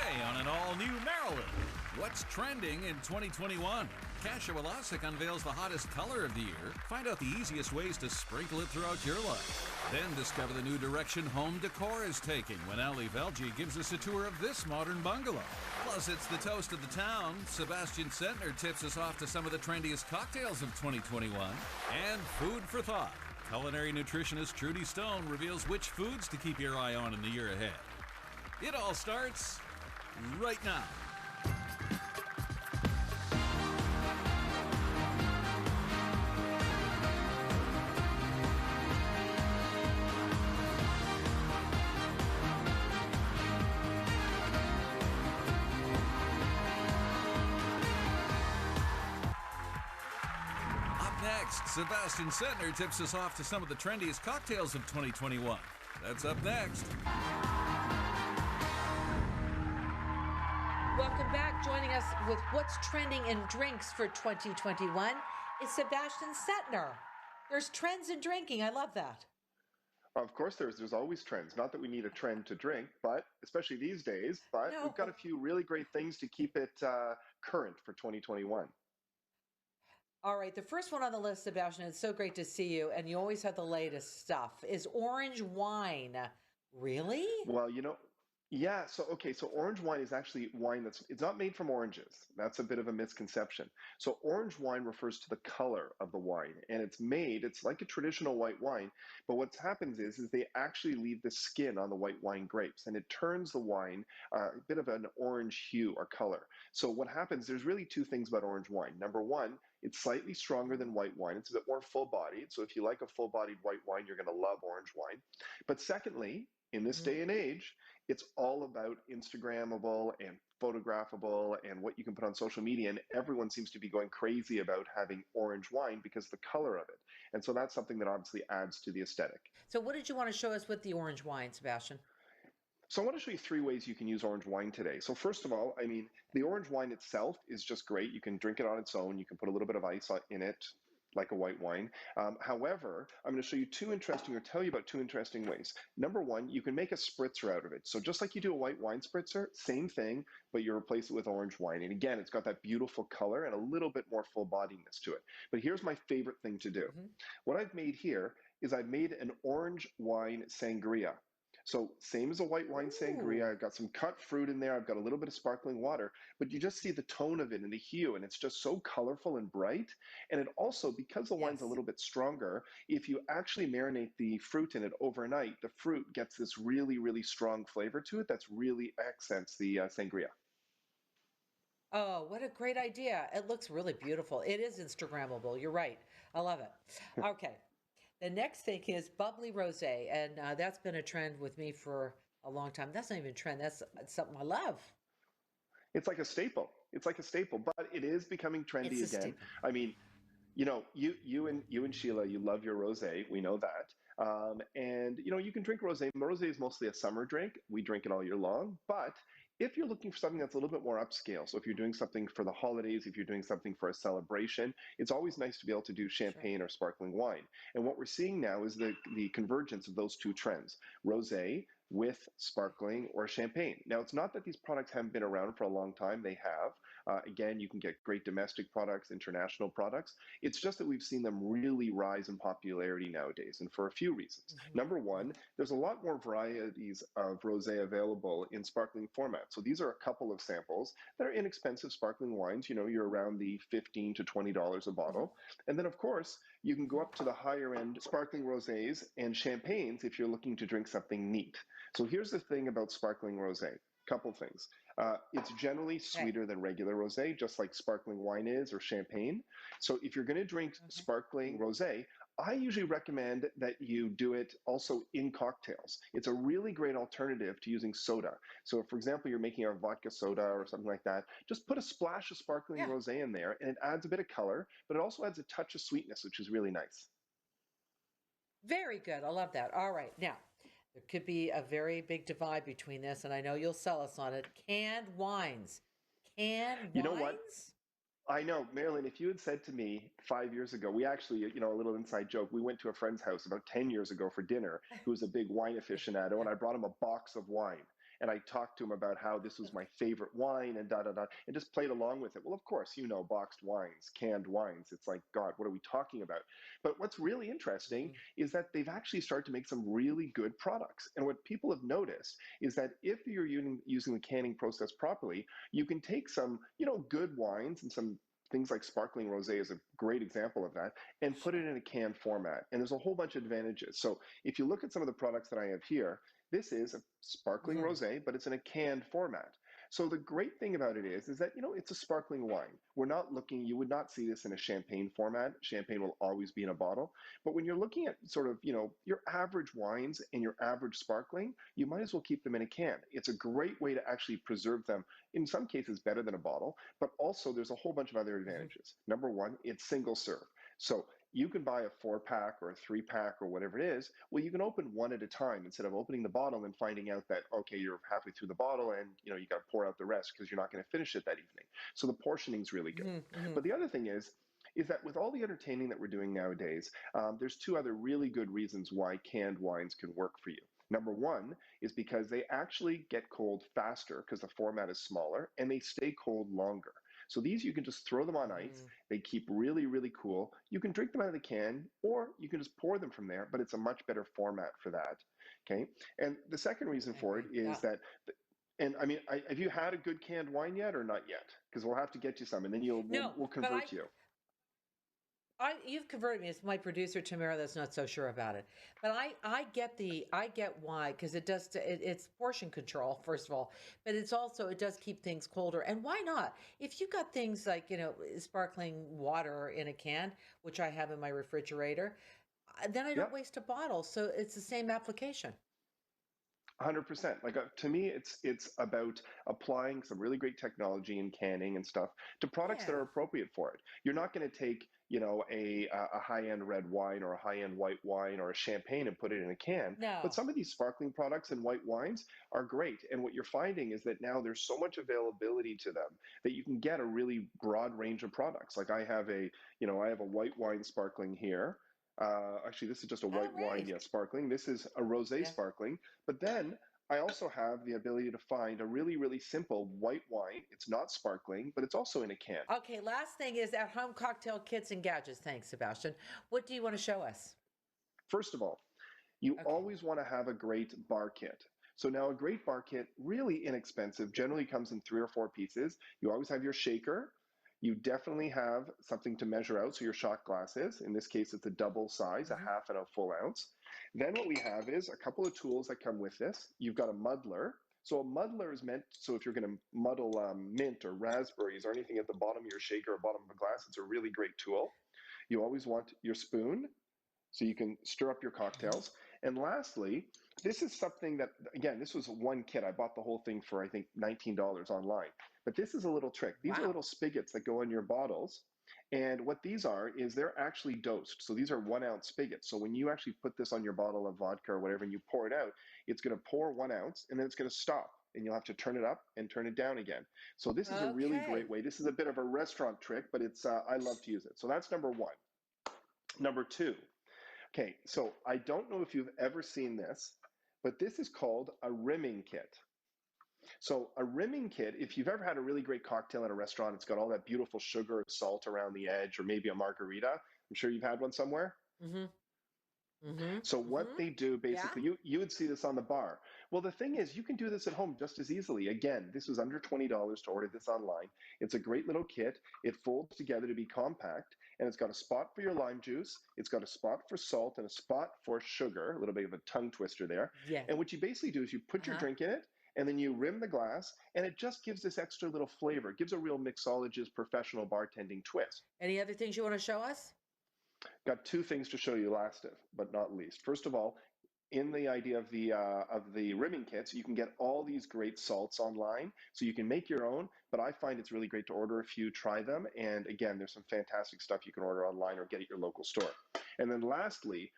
Today on an all-new Marilyn, what's trending in 2021? Kasia Walasek unveils the hottest color of the year. Find out the easiest ways to sprinkle it throughout your life. Then discover the new direction home decor is taking when Ali Velji gives us a tour of this modern bungalow. Plus, it's the toast of the town. Sebastien Centner tips us off to some of the trendiest cocktails of 2021. And food for thought. Culinary nutritionist Trudy Stone reveals which foods to keep your eye on in the year ahead. It all starts right now. Up next, Sebastien Centner tips us off to some of the trendiest cocktails of 2021. That's up next. Welcome back. Joining us with what's trending in drinks for 2021 is Sebastien Centner. There's trends in drinking. I love that. Of course, there's always trends. Not that we need a trend to drink, but especially these days. But No. we've got a few really great things to keep it current for 2021. All right. The first one on the list, Sebastien, it's so great to see you. And you always have the latest stuff, is orange wine. Really? Well, yeah. So orange wine is actually wine it's not made from oranges. That's a bit of a misconception. So orange wine refers to the color of the wine, and it's like a traditional white wine. But what happens is they actually leave the skin on the white wine grapes, and it turns the wine a bit of an orange hue or color. So what happens, there's really two things about orange wine. Number one, it's slightly stronger than white wine. It's a bit more full-bodied. So if you like a full-bodied white wine, you're going to love orange wine. But secondly, in this day and age, it's all about Instagrammable and photographable and what you can put on social media. And everyone seems to be going crazy about having orange wine because of the color of it. And so that's something that obviously adds to the aesthetic. So what did you want to show us with the orange wine, Sebastien? So I want to show you three ways you can use orange wine today. So first of all, the orange wine itself is just great. You can drink it on its own. You can put a little bit of ice in it, like a white wine. However, I'm going to show you tell you about two interesting ways. Number one, you can make a spritzer out of it. So just like you do a white wine spritzer, same thing, but you replace it with orange wine. And again, it's got that beautiful color and a little bit more full bodiness to it. But here's my favorite thing to do. What I've made here is I've made an orange wine sangria. So same as a white wine sangria, I've got some cut fruit in there, I've got a little bit of sparkling water, but you just see the tone of it and the hue, and it's just so colorful and bright. And it also, because the wine's a little bit stronger, if you actually marinate the fruit in it overnight, the fruit gets this really, really strong flavor to it that's really accents the sangria. Oh, what a great idea. It looks really beautiful. It is Instagrammable. You're right. I love it. Okay. The next thing is bubbly rosé, and that's been a trend with me for a long time. That's not even a trend. That's something I love. It's like a staple. It's like a staple, but it is becoming trendy It's a again. staple. I mean, you and Sheila, you love your rosé. We know that. And you can drink rosé. Rosé is mostly a summer drink. We drink it all year long. But if you're looking for something that's a little bit more upscale, so if you're doing something for the holidays, if you're doing something for a celebration, it's always nice to be able to do Sure. champagne or sparkling wine. And what we're seeing now is the convergence of those two trends, rosé with sparkling or champagne. Now, it's not that these products haven't been around for a long time. They have. Again, you can get great domestic products, international products. It's just that we've seen them really rise in popularity nowadays, and for a few reasons. Number one, there's a lot more varieties of rosé available in sparkling format. So these are a couple of samples. They're inexpensive sparkling wines. You're around the $15 to $20 a bottle. And then, of course, you can go up to the higher end sparkling rosés and champagnes if you're looking to drink something neat. So here's the thing about sparkling rosé. Couple things. It's generally sweeter than regular rosé, just like sparkling wine is or champagne. So if you're going to drink sparkling rosé, I usually recommend that you do it also in cocktails. It's a really great alternative to using soda. So if, for example, you're making a vodka soda or something like that, just put a splash of sparkling rosé in there, and it adds a bit of color, but it also adds a touch of sweetness, which is really nice. Very good. I love that. All right. Now, there could be a very big divide between this, and I know you'll sell us on it. Canned wines. Canned You know what? wines? I know, Marilyn, if you had said to me 5 years ago, we actually, a little inside joke, we went to a friend's house about 10 years ago for dinner who was a big wine aficionado, and I brought him a box of wine. and I talked to him about how this was my favorite wine and da da da, and just played along with it. Well, of course, boxed wines, canned wines. It's like, God, what are we talking about? But what's really interesting Mhm. is that they've actually started to make some really good products. And what people have noticed is that if you're using the canning process properly, you can take some, good wines and some things like sparkling rosé is a great example of that, and put it Sure. in a canned format. And there's a whole bunch of advantages. So if you look at some of the products that I have here, this is a sparkling Mhm. rosé, but it's in a canned format. So the great thing about it is that it's a sparkling wine. We're not looking, you would not see this in a champagne format. Champagne will always be in a bottle. But when you're looking at sort of, your average wines and your average sparkling, you might as well keep them in a can. It's a great way to actually preserve them, in some cases better than a bottle, but also there's a whole bunch of other Mhm. advantages. Number one, it's single serve. So you can buy a 4-pack or a 3-pack or whatever it is. Well, you can open one at a time instead of opening the bottle and finding out that, okay, you're halfway through the bottle and you got to pour out the rest because you're not going to finish it that evening. So the portioning is really good. Mhm. Mhm. But the other thing is that with all the entertaining that we're doing nowadays, there's two other really good reasons why canned wines can work for you. Number one is because they actually get cold faster because the format is smaller, and they stay cold longer. So these, you can just throw them on ice. Mhm. They keep really, really cool. You can drink them out of the can, or you can just pour them from there, but it's a much better format for that. Okay. And the second reason I for it agree. is Yeah. that, and I mean, have you had a good canned wine yet or not yet? Because we'll have to get you some, and then No, we'll but convert you. you've converted me. It's my producer Tamara that's not so sure about it. But I get why, because it's portion control first of all, but it does keep things colder. And why not? If you got things like sparkling water in a can, which I have in my refrigerator, then I Yeah. don't waste a bottle. So it's the same application. 100%. Like to me, it's about applying some really great technology in canning and stuff to products that are Yeah. appropriate for it. You're not going to take, a high-end red wine or a high-end white wine or a champagne and put it in a can. But No. some of these sparkling products and white wines are great. And what you're finding is that now there's so much availability to them that you can get a really broad range of products. Like I have a white wine sparkling here. Actually, this is just a All white wine, right. yeah, sparkling. This is a rosé Yeah. sparkling. But then I also have the ability to find a really, really simple white wine. It's not sparkling, but it's also in a can. Okay. Last thing is at home cocktail kits and gadgets. Thanks, Sebastian. What do you want to show us? First of all, you Okay. always want to have a great bar kit. So now a great bar kit, really inexpensive, generally comes in 3 or 4 pieces. You always have your shaker. You definitely have something to measure out, so your shot glasses. In this case, it's a double size, a Hmm. half and a full ounce. Then what we have is a couple of tools that come with this. You've got a muddler. So a muddler is meant, so if you're going to muddle mint or raspberries or anything at the bottom of your shaker or bottom of a glass, it's a really great tool. You always want your spoon so you can stir up your Hmm. cocktails. And lastly, this is something that, again, this was one kit. I bought the whole thing for, I think, $19 online. But this is a little trick. These are Wow. little spigots that go in your bottles. And what these are is they're actually dosed. So these are 1 ounce spigots. So when you actually put this on your bottle of vodka or whatever and you pour it out, it's going to pour 1 ounce and then it's going to stop. And you'll have to turn it up and turn it down again. So this is a really Okay. great way. This is a bit of a restaurant trick, but I love to use it. So that's number one. Number two, okay, so I don't know if you've ever seen this, but this is called a rimming kit. So a rimming kit, if you've ever had a really great cocktail at a restaurant, it's got all that beautiful sugar or salt around the edge, or maybe a margarita. I'm sure you've had one somewhere. Mm-hmm. Mm-hmm. So what Mm-hmm. they do Yeah. basically, you would see this on the bar. Well, the thing is, you can do this at home just as easily. Again, this was under $20 to order this online. It's a great little kit. It folds together to be compact, and it's got a spot for your lime juice. It's got a spot for salt and a spot for sugar, a little bit of a tongue twister there. Yes. And what you basically do is you put your Uh-huh. drink in it, and then you rim the glass, and it just gives this extra little flavor. It gives a real mixologist professional bartending twist. Any other things you want to show us? Got two things to show you last but not least. First of all, in the idea of the rimming kits, you can get all these great salts online, so you can make your own. But I find it's really great to order a few, try them, and again, there's some fantastic stuff you can order online or get at your local store. And then lastly,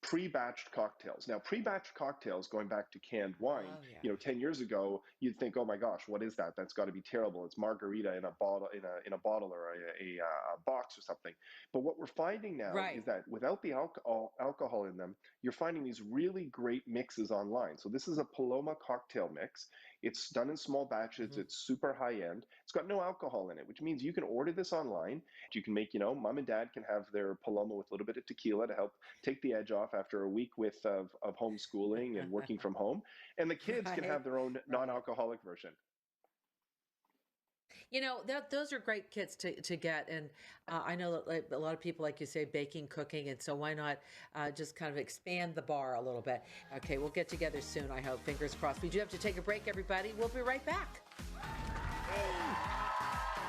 pre-batched cocktails. Now, pre-batched cocktails, going back to canned wine, Oh, yeah. 10 years ago, you'd think, oh my gosh, what is that? That's got to be terrible. It's margarita in a bottle, in a bottle or a box or something. But what we're finding now Right. is that without the alcohol in them, you're finding these really great mixes online. So this is a Paloma cocktail mix. It's done in small batches. Hmm. It's super high end. It's got no alcohol in it, which means you can order this online. You can make, mom and dad can have their Paloma with a little bit of tequila to help take the edge off after a week of homeschooling and working from home. And the kids can Right. have their own Right. non-alcoholic version. Those are great kits to get, and I know that like, a lot of people, like you say, baking, cooking, and so why not just kind of expand the bar a little bit? Okay, we'll get together soon. I hope. Fingers crossed. We do have to take a break, everybody. We'll be right back. Hey.